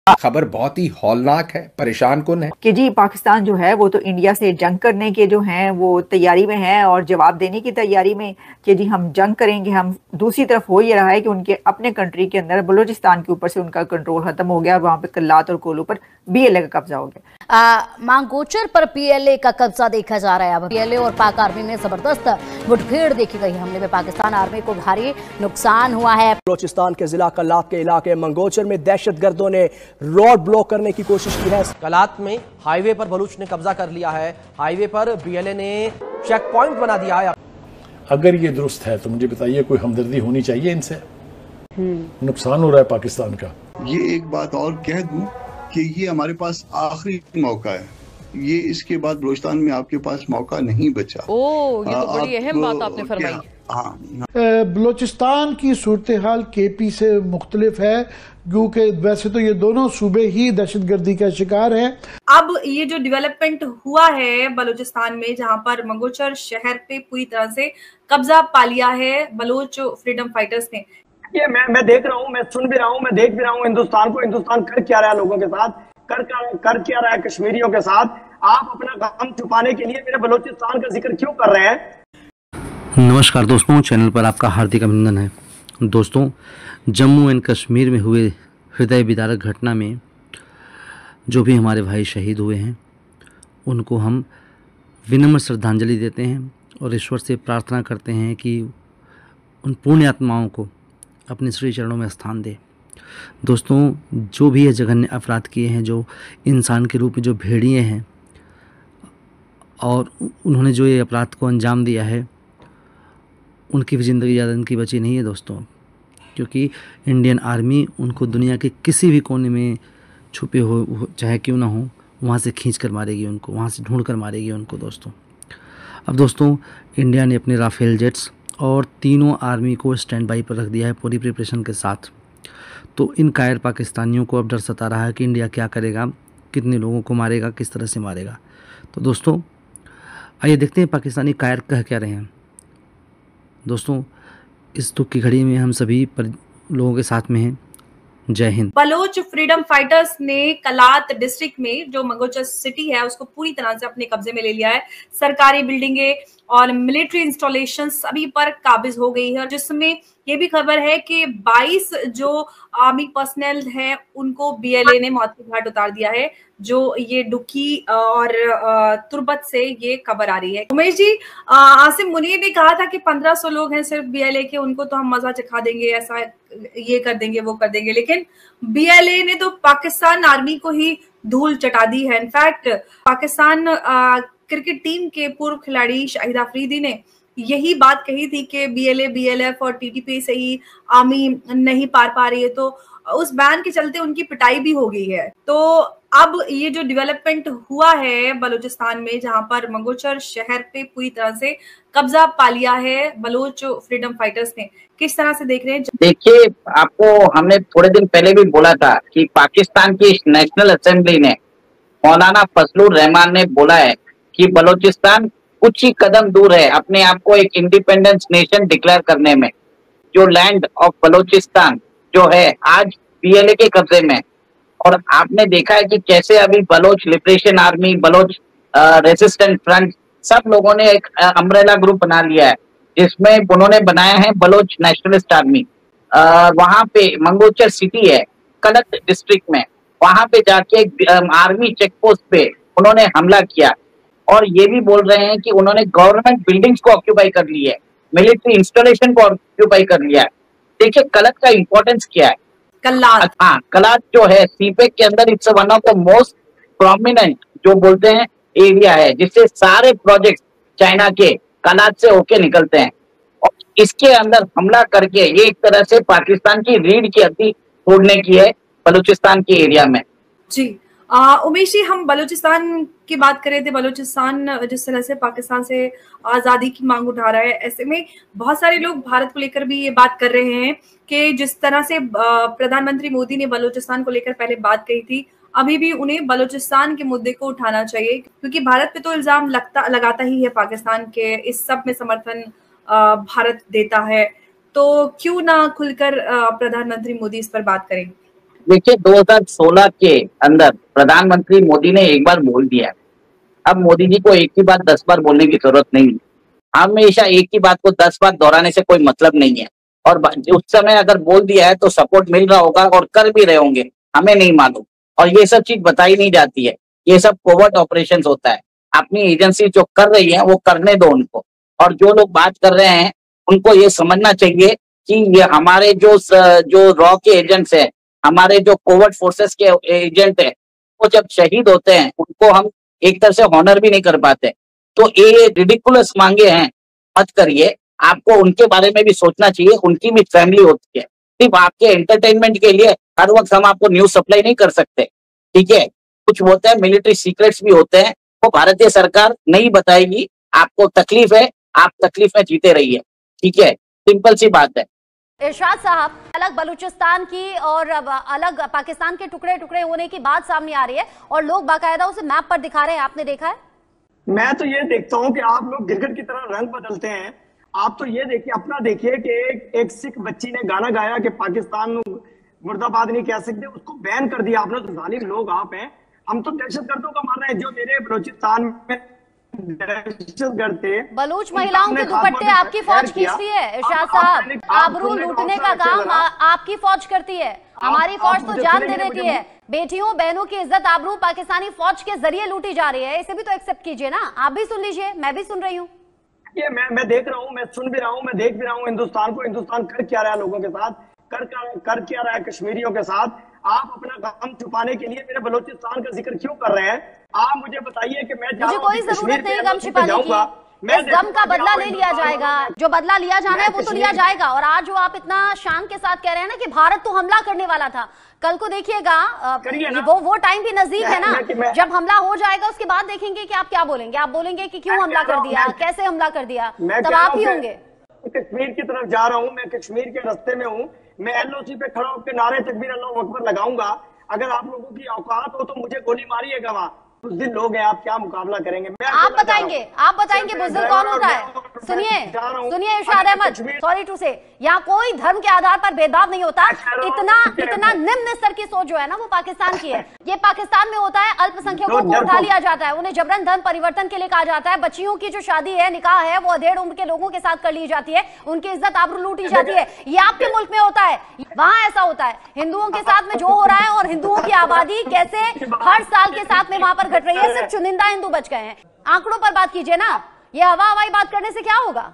खबर बहुत ही हौलनाक है, परेशान कुन है कि जी पाकिस्तान जो है वो तो इंडिया से जंग करने के जो हैं वो तैयारी में है और जवाब देने की तैयारी में कि जी हम जंग करेंगे। हम दूसरी तरफ हो ये रहा है कि उनके अपने कंट्री के अंदर बलूचिस्तान के ऊपर से उनका कंट्रोल खत्म हो गया और वहां पे कल्लात और कोलू पर बीएलए का कब्जा हो गया। मांगोचर पर पीएलए का कब्जा देखा जा रहा है। अब पीएलए और पाक आर्मी में जबरदस्त मुठभेड़ देखी गई। हमले में पाकिस्तान आर्मी को भारी नुकसान हुआ है। बलूचिस्तान के जिला कल्लात के इलाके मंगोचर में दहशतगर्दों ने रोड ब्लॉक करने की कोशिश की है। कलात में हाईवे पर बलूच ने कब्जा कर लिया है। हाईवे पर बीएलए ने चेक पॉइंट बना दिया है। अगर ये दुरुस्त है तो मुझे बताइए, कोई हमदर्दी होनी चाहिए इनसे। नुकसान हो रहा है पाकिस्तान का। ये एक बात और कह दूं कि ये हमारे पास आखिरी मौका है। ये इसके बाद बलूचिस्तान में आपके पास मौका नहीं बचा। ये तो बड़ी अहम बात आपने फरमाई। बलूचिस्तान की सूरत हाल केपी से मुख्तलिफ है, क्योंकि वैसे तो ये दोनों सूबे ही दहशतगर्दी का शिकार है। अब ये जो डेवलपमेंट हुआ है बलूचिस्तान में, जहां पर मंगोचर शहर पे पूरी तरह से कब्जा पा लिया है बलोच फ्रीडम फाइटर्स ने। ये मैं देख रहा हूँ, मैं सुन भी रहा हूँ, मैं देख भी रहा हूँ हिंदुस्तान को। हिंदुस्तान कर क्या रहा है लोगों के साथ, कर क्या रहा है कश्मीरियों के साथ। आप अपना गम छुपाने के लिए मेरे बलूचिस्तान का जिक्र क्यों कर रहे हैं? नमस्कार दोस्तों, चैनल पर आपका हार्दिक अभिनंदन है। दोस्तों, जम्मू एंड कश्मीर में हुए हृदय विदारक घटना में जो भी हमारे भाई शहीद हुए हैं उनको हम विनम्र श्रद्धांजलि देते हैं और ईश्वर से प्रार्थना करते हैं कि उन पुण्य आत्माओं को अपने श्री चरणों में स्थान दे। दोस्तों, जो भी ये जघन्य अपराध किए हैं, जो इंसान के रूप में जो भेड़िए हैं और उन्होंने जो ये अपराध को अंजाम दिया है, उनकी भी ज़िंदगी ज़्यादा इनकी बची नहीं है दोस्तों, क्योंकि इंडियन आर्मी उनको दुनिया के किसी भी कोने में छुपे हो चाहे क्यों ना हो, वहाँ से खींच कर मारेगी उनको, वहाँ से ढूंढ कर मारेगी उनको दोस्तों। अब दोस्तों, इंडिया ने अपने राफेल जेट्स और तीनों आर्मी को स्टैंड बाई पर रख दिया है पूरी प्रिपरेशन के साथ। तो इन कायर पाकिस्तानियों को अब डर सता रहा है कि इंडिया क्या करेगा, कितने लोगों को मारेगा, किस तरह से मारेगा। तो दोस्तों, आइए देखते हैं पाकिस्तानी कायर कह क्या रहे हैं। दोस्तों, इस दुख की घड़ी में हम सभी लोगों के साथ में हैं। जय हिंद। बलोच फ्रीडम फाइटर्स ने कलात डिस्ट्रिक्ट में जो मंगोचर सिटी है उसको पूरी तरह से अपने कब्जे में ले लिया है। सरकारी बिल्डिंगें और मिलिट्री इंस्टॉलेशन सभी पर काबिज हो गई है, जिसमें ये भी खबर है कि 22 जो आर्मी पर्सनल हैं उनको बीएलए ने मौत के घाट उतार दिया है। जो ये दुखी और तुर्बत से ये खबर आ रही है। उमेश जी, आसिम मुनीर ने कहा था कि 1500 लोग हैं सिर्फ बीएलए के, उनको तो हम मजा चखा देंगे, ऐसा ये कर देंगे वो कर देंगे, लेकिन बीएलए ने तो पाकिस्तान आर्मी को ही धूल चटा दी है। इनफैक्ट पाकिस्तान क्रिकेट टीम के पूर्व खिलाड़ी शाहिद अफरीदी ने यही बात कही थी कि बीएलए बीएलएफ और टीटीपी से ही आर्मी नहीं पार पा रही है, तो उस बैन के चलते उनकी पिटाई भी हो गई है। तो अब ये जो डेवलपमेंट हुआ है बलूचिस्तान में, जहां पर मंगोचर शहर पे पूरी तरह से कब्जा पा लिया है बलोच फ्रीडम फाइटर्स ने, किस तरह से देख रहे हैं? देखिए, आपको हमने थोड़े दिन पहले भी बोला था कि पाकिस्तान की नेशनल असेंबली ने, मौलाना फजलुर रहमान ने बोला है कि बलूचिस्तान कुछ ही कदम दूर है अपने आप को एक इंडिपेंडेंस नेशन डिक्लेयर करने में। जो लैंड ऑफ बलूचिस्तान जो है आज बीएलए के कब्जे में। और आपने देखा है कि कैसे अभी Baloch liberation army, Baloch resistant front, सब लोगों ने एक अम्ब्रेला ग्रुप बना लिया है, जिसमें उन्होंने बनाया है बलोच नेशनलिस्ट आर्मी। वहां पे मंगोचर सिटी है कलत डिस्ट्रिक्ट में, वहां पे जाके एक आर्मी चेक पोस्ट पे उन्होंने हमला किया और ये भी बोल रहे हैं कि उन्होंने गवर्नमेंट बिल्डिंग्स को ऑक्यूपाई कर ली है, मिलिट्री इंस्टॉलेशन को ऑक्यूपाई कर लिया है। देखिए कलत का इंपॉर्टेंस क्या है। कलात, हाँ, कलात जो है सीपेक के अंदर it's one of the most prominent जो बोलते हैं एरिया है, जिससे सारे प्रोजेक्ट चाइना के कलात से होके निकलते हैं। और इसके अंदर हमला करके ये एक तरह से पाकिस्तान की रीढ़ की हड्डी तोड़ने की है बलूचिस्तान के एरिया में। जी उमेश जी, हम बलूचिस्तान की बात कर रहे थे। बलूचिस्तान जिस तरह से पाकिस्तान से आजादी की मांग उठा रहा है, ऐसे में बहुत सारे लोग भारत को लेकर भी ये बात कर रहे हैं कि जिस तरह से प्रधानमंत्री मोदी ने बलूचिस्तान को लेकर पहले बात कही थी, अभी भी उन्हें बलूचिस्तान के मुद्दे को उठाना चाहिए, क्योंकि भारत पे तो इल्जाम लगाता ही है पाकिस्तान के, इस सब में समर्थन भारत देता है। तो क्यों ना खुलकर प्रधानमंत्री मोदी इस पर बात करें? देखिए 2016 के अंदर प्रधानमंत्री मोदी ने एक बार बोल दिया, अब मोदी जी को एक ही बात 10 बार बोलने की जरूरत नहीं है। हमेशा एक ही बात को 10 बार दोहराने से कोई मतलब नहीं है। और उस समय अगर बोल दिया है तो सपोर्ट मिल रहा होगा और कर भी रहे होंगे, हमें नहीं मालूम। और ये सब चीज बताई नहीं जाती है, ये सब कोवर्ट ऑपरेशन होता है। अपनी एजेंसी जो कर रही है वो करने दो उनको। और जो लोग बात कर रहे हैं उनको ये समझना चाहिए कि ये हमारे जो रॉ के एजेंट्स हैं, हमारे जो कोवर्ट फोर्सेस के एजेंट है, वो जब शहीद होते हैं उनको हम एक तरह से हॉनर भी नहीं कर पाते। तो ये रिडिकुलस मांगे हैं, मत करिए। आपको उनके बारे में भी सोचना चाहिए, उनकी भी फैमिली होती है। सिर्फ आपके एंटरटेनमेंट के लिए हर वक्त हम आपको न्यूज सप्लाई नहीं कर सकते, ठीक है। कुछ होते हैं, मिलिट्री सीक्रेट्स भी होते हैं, वो भारतीय सरकार नहीं बताएगी। आपको तकलीफ है, आप तकलीफ में जीते रहिए, ठीक है, सिंपल सी बात है। इरशाद साहब, अलग बलूचिस्तान की और अलग पाकिस्तान के टुकड़े टुकड़े होने की बात सामने आ रही है और लोग बाकायदा उसे मैप पर दिखा रहे हैं, आपने देखा है? मैं तो ये देखता हूँ कि आप लोग गिरगिट की तरह रंग बदलते हैं। आप तो ये देखिए, अपना देखिए कि एक सिख बच्ची ने गाना गाया कि पाकिस्तान मुर्दाबाद नहीं कह सकते, उसको बैन कर दिया आपने। तो जालिम लोग आप हैं। हम तो दहशतगर्दों का मान रहे हैं जो मेरे बलूचिस्तान में दहशतगर्द थे। बलूच महिलाओं के दुपट्टे आपकी फौज खींचती है इरशाद साहब, आबरू लूटने का काम आपकी फौज करती है। हमारी फौज तो जान दे देती है। बेटियों बहनों की इज्जत आबरू पाकिस्तानी फौज के जरिए लूटी जा रही है, इसे भी तो एक्सेप्ट कीजिए ना। आप भी सुन लीजिए, मैं भी सुन रही हूँ। ये मैं देख रहा हूँ, मैं सुन भी रहा हूँ, मैं देख भी रहा हूँ हिंदुस्तान को। हिंदुस्तान कर क्या रहा है लोगों के साथ, कर क्या रहा है कश्मीरियों के साथ। आप अपना गम छुपाने के लिए मेरे बलूचिस्तान का जिक्र क्यों कर रहे हैं? आप मुझे बताइए कि मैं मुझे कोई जरूरत नहीं गम छिपाने की। इस गम का बदला ले लिया जाएगा, जो बदला लिया जाना है वो तो लिया जाएगा। और आज जो आप इतना शान के साथ कह रहे हैं ना कि भारत तो हमला करने वाला था, कल को देखिएगा वो टाइम भी नजदीक है ना। जब हमला हो जाएगा उसके बाद देखेंगे कि आप क्या बोलेंगे। आप बोलेंगे कि क्यों हमला कर दिया, कैसे हमला कर दिया, तब आप ही होंगे। कश्मीर की तरफ जा रहा हूँ, मैं कश्मीर के रास्ते में हूँ। मैं एलओसी पे खड़ा होकर नारे तकबीर अल्लाहू अकबर लगाऊंगा। अगर आप लोगों की औकात हो तो मुझे गोली मारिएगा। वहां कुछ दिन लोग हैं, आप क्या मुकाबला करेंगे? आप बताएंगे बुजुर्ग कौन होता है? सुनिए इरशाद अहमद, सॉरी टू से, यहाँ कोई धर्म के आधार पर भेदभाव नहीं होता। इतना निम्न स्तर की सोच जो है ना वो पाकिस्तान की है। ये पाकिस्तान में होता है, अल्पसंख्यकों को उठा लिया जाता है, उन्हें जबरन धर्म परिवर्तन के लिए कहा जाता है। बच्चियों की जो शादी है, निकाह है, वो अधेड़ उम्र के लोगों के साथ कर ली जाती है, उनकी इज्जत आबरू लूटी जाती है। ये आपके मुल्क में होता है, वहां ऐसा होता है। हिंदुओं के साथ में जो हो रहा है और हिंदुओं की आबादी कैसे हर साल के साथ में वहां पर घट रही है, सिर्फ चुनिंदा हिंदू बच गए हैं। आंकड़ों पर बात कीजिए ना, ये हवाई बात करने से क्या होगा?